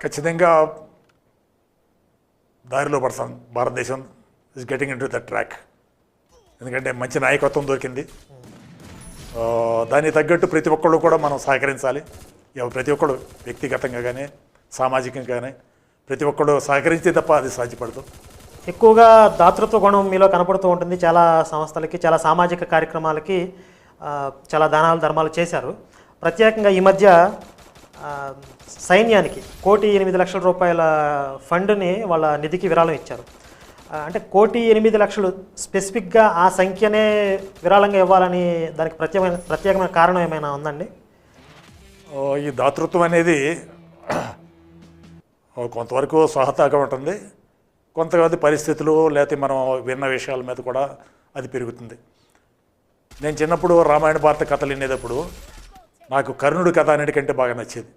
ఖచ్చితంగా దారిలో పడతాం. భారతదేశం is getting in to the track. ఎందుకంటే మంచి నాయకత్వం దొరికింది. దానికి తగ్గట్టు ప్రతి ఒక్కళ్ళు కూడా మనం సహకరించాలి. ప్రతి ఒక్కళ్ళు వ్యక్తిగతంగా కానీ సామాజికంగా కానీ ప్రతి ఒక్కళ్ళు సహకరిస్తే తప్ప అది సాధ్యపడదు. ఎక్కువగా దాతృత్వ గుణం మీలో కనపడుతూ ఉంటుంది. చాలా సంస్థలకి, చాలా సామాజిక కార్యక్రమాలకి చాలా దానాలు ధర్మాలు చేశారు. ప్రత్యేకంగా ఈ మధ్య సైన్యానికి 1,08,00,000 రూపాయల ఫండ్ని వాళ్ళ నిధికి విరాళం ఇచ్చారు. అంటే 1,08,00,000 స్పెసిఫిక్గా ఆ సంఖ్యనే విరాళంగా ఇవ్వాలని దానికి ప్రత్యేకమైన కారణం ఏమైనా ఉందండి? ఈ దాతృత్వం అనేది కొంతవరకు స్వహతాగా ఉంటుంది, కొంతమంది పరిస్థితులు లేకపోతే మనం విన్న విషయాల మీద కూడా అది పెరుగుతుంది. నేను చిన్నప్పుడు రామాయణ భారత కథలు వినేటప్పుడు నాకు కర్ణుడి కథ అన్నిటికంటే బాగా నచ్చేది.